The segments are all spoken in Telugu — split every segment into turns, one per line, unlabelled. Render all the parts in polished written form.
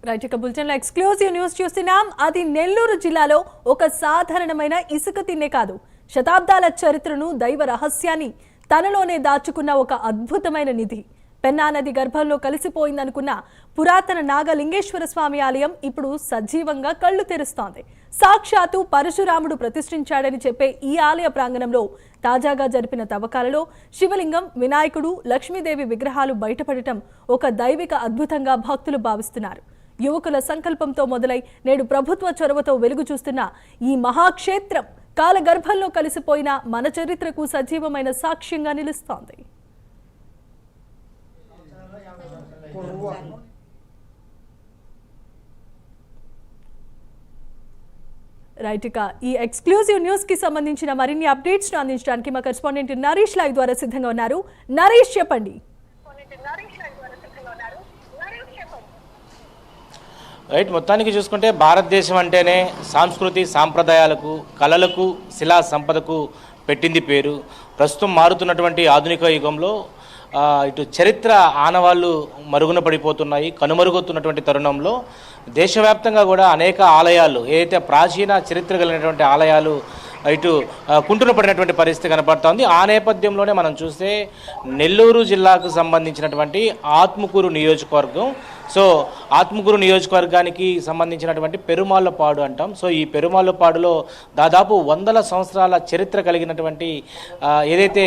రైట్ ఇక బులెటిన్లో ఎక్స్క్లూజివ్ న్యూస్ చూస్తున్నాం. అది నెల్లూరు జిల్లాలో ఒక సాధారణమైన ఇసుక తిన్నే కాదు, శతాబ్దాల చరిత్రను, దైవ రహస్యాన్ని తనలోనే దాచుకున్న ఒక అద్భుతమైన నిధి. పెన్నా నది గర్భంలో కలిసిపోయిందనుకున్న పురాతన నాగలింగేశ్వర స్వామి ఆలయం ఇప్పుడు సజీవంగా కళ్లు తెరుస్తోంది. సాక్షాత్తు పరశురాముడు ప్రతిష్ఠించాడని చెప్పే ఈ ఆలయ ప్రాంగణంలో తాజాగా జరిపిన తవ్వకాలలో శివలింగం, వినాయకుడు, లక్ష్మీదేవి విగ్రహాలు బయటపడటం ఒక దైవిక అద్భుతంగా భక్తులు భావిస్తున్నారు. యువకుల సంకల్పంతో మొదలై నేడు ప్రభుత్వ చొరవతో వెలుగు చూస్తున్న ఈ మహాక్షేత్రం కాలగర్భంలో కలిసిపోయిన మన చరిత్రకు సజీవమైన సాక్ష్యంగా నిలుస్తోంది. రైట్ ఇక ఈ ఎక్స్క్లూజివ్ న్యూస్ కి సంబంధించిన మరిన్ని అప్డేట్స్ ను అందించడానికి మా కరెస్పాండెంట్ నరేష్ లైవ్ ద్వారా సిద్ధంగా ఉన్నారు. నరేష్ చెప్పండి.
రైట్, మొత్తానికి చూసుకుంటే భారతదేశం అంటేనే సంస్కృతి సాంప్రదాయాలకు, కళలకు, శిలా సంపదకు పెట్టింది పేరు. ప్రస్తుతం మారుతున్నటువంటి ఆధునిక యుగంలో ఇటు చరిత్ర ఆనవాళ్ళు మరుగున పడిపోతున్నాయి. కనుమరుగుతున్నటువంటి తరుణంలో దేశవ్యాప్తంగా కూడా అనేక ఆలయాలు, ఏదైతే ప్రాచీన చరిత్ర కలిగినటువంటి ఆలయాలు ఇటు కుంటున పడినటువంటి పరిస్థితి కనపడుతోంది. ఆ నేపథ్యంలోనే మనం చూస్తే నెల్లూరు జిల్లాకు సంబంధించినటువంటి ఆత్మకూరు నియోజకవర్గం, సో ఆత్మకూరు నియోజకవర్గానికి సంబంధించినటువంటి పెరుమాళ్ళపాడు అంటాం. సో ఈ పెరుమాళ్ళపాడులో దాదాపు 100 సంవత్సరాల చరిత్ర కలిగినటువంటి ఏదైతే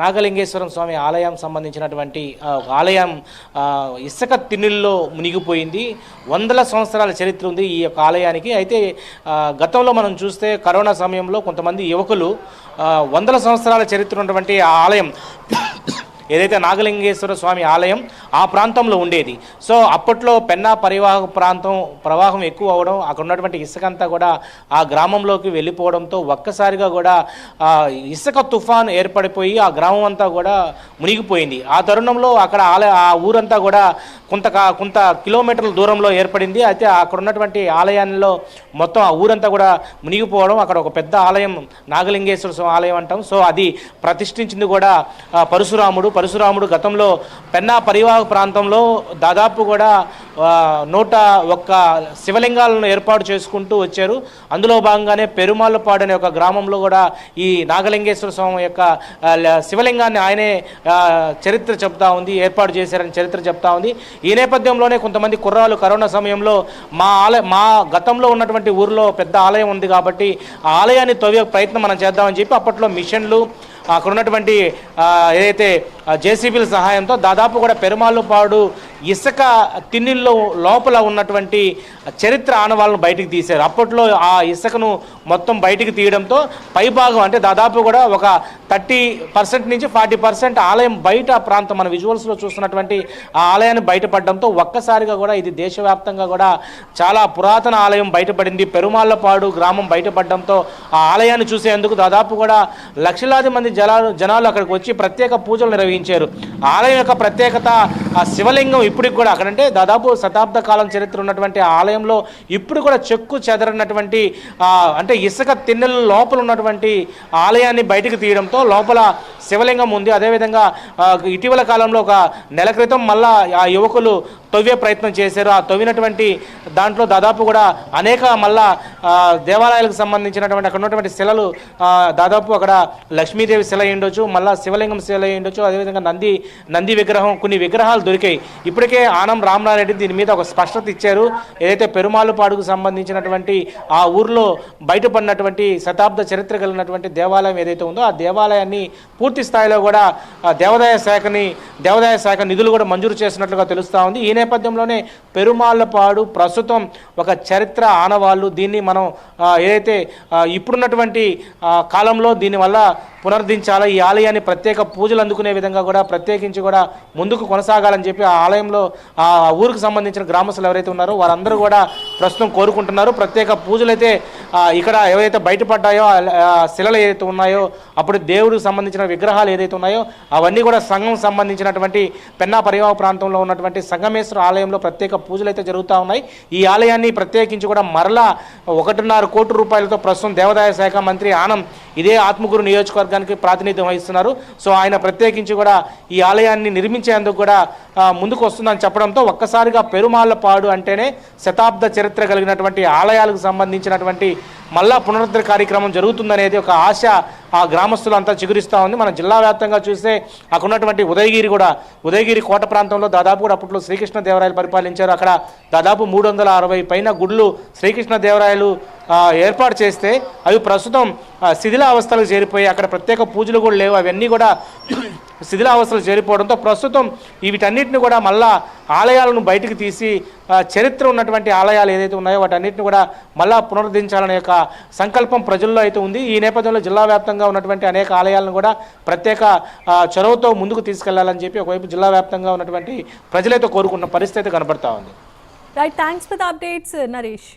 నాగలింగేశ్వరం స్వామి ఆలయం సంబంధించినటువంటి ఆలయం ఇసుక తిన్నుల్లో మునిగిపోయింది. 100 సంవత్సరాల చరిత్ర ఉంది ఈ యొక్క ఆలయానికి. అయితే గతంలో మనం చూస్తే కరోనా సమయంలో కొంతమంది యువకులు 100 సంవత్సరాల చరిత్ర ఉన్నటువంటి ఆ ఆలయం ఏదైతే నాగలింగేశ్వర స్వామి ఆలయం ఆ ప్రాంతంలో ఉండేది. సో అప్పట్లో పెన్నా ప్రవాహం ఎక్కువ అవడం, అక్కడ ఉన్నటువంటి ఇసుకంతా కూడా ఆ గ్రామంలోకి వెళ్ళిపోవడంతో ఒక్కసారిగా కూడా ఇసుక తుఫాన్ ఏర్పడిపోయి ఆ గ్రామం అంతా కూడా మునిగిపోయింది. ఆ తరుణంలో అక్కడ ఆ ఊరంతా కూడా కొంత కిలోమీటర్ల దూరంలో ఏర్పడింది. అయితే అక్కడ ఉన్నటువంటి ఆలయాల్లో మొత్తం ఆ ఊరంతా కూడా మునిగిపోవడం, అక్కడ ఒక పెద్ద ఆలయం నాగలింగేశ్వర స్వామి ఆలయం అంటాం. సో అది ప్రతిష్ఠించింది కూడా పరశురాముడు గతంలో పెన్నా పరివాహక ప్రాంతంలో దాదాపు కూడా 101 శివలింగాలను ఏర్పాటు చేసుకుంటూ వచ్చారు. అందులో భాగంగానే పెరుమాళ్ళపాడు అనే ఒక గ్రామంలో కూడా ఈ నాగలింగేశ్వర స్వామి యొక్క శివలింగాన్ని ఆయనే చరిత్ర చెప్తా ఉంది, ఏర్పాటు చేశారని చరిత్ర చెప్తా ఉంది. ఈ నేపథ్యంలోనే కొంతమంది కుర్రాలు కరోనా సమయంలో మా గతంలో ఉన్నటువంటి ఊరిలో పెద్ద ఆలయం ఉంది కాబట్టి ఆ ఆలయాన్ని తవ్వే ప్రయత్నం మనం చేద్దామని చెప్పి అప్పట్లో మిషన్లు, అక్కడ ఉన్నటువంటి ఏదైతే జేసీబీల సహాయంతో దాదాపు కూడా పెరుమాళ్ళపాడు ఇసుక తిన్నిల్లో లోపల ఉన్నటువంటి చరిత్ర ఆనవాళ్ళను బయటికి తీశారు. అప్పట్లో ఆ ఇసుకను మొత్తం బయటికి తీయడంతో పైభాగం అంటే దాదాపు కూడా ఒక 30% నుంచి 40% ఆలయం బయట ప్రాంతం, మన విజువల్స్లో చూస్తున్నటువంటి ఆ ఆలయాన్ని బయటపడడంతో ఒక్కసారిగా కూడా ఇది దేశవ్యాప్తంగా కూడా చాలా పురాతన ఆలయం బయటపడింది. పెరుమాళ్ళపాడు గ్రామం బయటపడడంతో ఆ ఆలయాన్ని చూసేందుకు దాదాపు కూడా లక్షలాది మంది జనాలు అక్కడికి వచ్చి ప్రత్యేక పూజలు నిర్వహించారు. ఆలయం యొక్క ప్రత్యేకత, ఆ శివలింగం ఇప్పటికి కూడా అక్కడంటే దాదాపు శతాబ్ద కాలం చరిత్ర ఉన్నటువంటి ఆలయంలో ఇప్పుడు కూడా చెక్కు చెదరనటువంటి అంటే ఇసుక తిన్నెల లోపల ఉన్నటువంటి ఆలయాన్ని బయటకు తీయడంతో లోపల శివలింగం ఉంది. అదేవిధంగా ఇటీవల కాలంలో ఒక నెల క్రితం మళ్ళా ఆ యువకులు తవ్వే ప్రయత్నం చేశారు. ఆ తవ్వినటువంటి దాంట్లో దాదాపు కూడా అనేక మళ్ళా దేవాలయాలకు సంబంధించినటువంటి అక్కడ ఉన్నటువంటి శిలలు, దాదాపు అక్కడ లక్ష్మీదేవి శిల ఉండొచ్చు, మళ్ళీ శివలింగం శిల ఉండొచ్చు, అదేవిధంగా నంది విగ్రహం, కొన్ని విగ్రహాలు దొరికాయి. ఇప్పటికే ఆనం రామనారెడ్డి దీని మీద ఒక స్పష్టత ఇచ్చారు. ఏదైతే పెరుమాళ్ళపాడుకు సంబంధించినటువంటి ఆ ఊర్లో బయటపడినటువంటి శతాబ్ద చరిత్ర కలిగినటువంటి దేవాలయం ఏదైతే ఉందో ఆ దేవాలయాన్ని పూర్తి స్థాయిలో కూడా దేవాదాయ శాఖ నిధులు కూడా మంజూరు చేసినట్లుగా తెలుస్తూ ఉంది. ఈ నేపథ్యంలోనే పెరుమాళ్ళపాడు ప్రస్తుతం ఒక చరిత్ర ఆనవాళ్ళు. దీన్ని మనం ఏదైతే ఇప్పుడున్నటువంటి కాలంలో దీనివల్ల పునరుద్ధరించాలి, ఈ ఆలయాన్ని ప్రత్యేక పూజలు అందుకునే విధంగా కూడా ప్రత్యేకించి కూడా ముందుకు కొనసాగాలని చెప్పి ఆ ఆలయంలో ఆ ఊరికి సంబంధించిన గ్రామస్తులు ఎవరైతే ఉన్నారో వారందరూ కూడా ప్రస్తుతం కోరుకుంటున్నారు. ప్రత్యేక పూజలు అయితే ఇక్కడ ఏవైతే బయటపడ్డాయో శిలలు ఏదైతే ఉన్నాయో, అప్పుడు దేవుడికి సంబంధించిన విగ్రహాలు ఏదైతే ఉన్నాయో అవన్నీ కూడా సంఘం సంబంధించినటువంటి పెన్నా పరివాహక ప్రాంతంలో ఉన్నటువంటి సంగమేశ్వర ఆలయంలో ప్రత్యేక పూజలు అయితే జరుగుతూ ఉన్నాయి. ఈ ఆలయాన్ని ప్రత్యేకించి కూడా మరలా 1.5 కోట్ల రూపాయలతో ప్రస్తుతం దేవాదాయ శాఖ మంత్రి ఆనం ఇదే ఆత్మకూరు నియోజకవర్గానికి ప్రాతినిధ్యం వహిస్తున్నారు. సో ఆయన ప్రత్యేకించి కూడా ఈ ఆలయాన్ని నిర్మించేందుకు కూడా ముందుకు వస్తుందని చెప్పడంతో ఒక్కసారిగా పెరుమాళ్లపాడు అంటేనే శతాబ్ద చరిత్ర కలిగినటువంటి ఆలయాలకు సంబంధించినటువంటి మళ్ళా పునరుద్ధరణ కార్యక్రమం జరుగుతుందనేది ఒక ఆశ ఆ గ్రామస్తులంతా చిగురిస్తూ ఉంది. మన జిల్లా వ్యాప్తంగా చూస్తే అక్కడ ఉన్నటువంటి ఉదయగిరి కోట ప్రాంతంలో దాదాపు కూడా అప్పట్లో శ్రీకృష్ణదేవరాయలు పరిపాలించారు. అక్కడ దాదాపు 360 పైన గుళ్ళు శ్రీకృష్ణదేవరాయలు ఏర్పాటు చేస్తే అవి ప్రస్తుతం శిథిలావస్థలకు చేరిపోయి అక్కడ ప్రత్యేక పూజలు కూడా లేవు. అవన్నీ కూడా శిథిలావస్థలు చేరిపోవడంతో ప్రస్తుతం వీటన్నిటిని కూడా మళ్ళా ఆలయాలను బయటికి తీసి చరిత్ర ఉన్నటువంటి ఆలయాలు ఏదైతే ఉన్నాయో వాటన్నిటిని కూడా మళ్ళా పునరుద్ధరించాలనే యొక్క సంకల్పం ప్రజల్లో అయితే ఉంది. ఈ నేపథ్యంలో జిల్లా వ్యాప్తంగా ఉన్నటువంటి అనేక ఆలయాలను కూడా ప్రత్యేక చొరవతో ముందుకు తీసుకెళ్లాలని చెప్పి ఒకవైపు జిల్లా వ్యాప్తంగా ఉన్నటువంటి ప్రజలైతే కోరుకున్న పరిస్థితి కనబడతా ఉంది.
Right, thanks for the updates Naresh.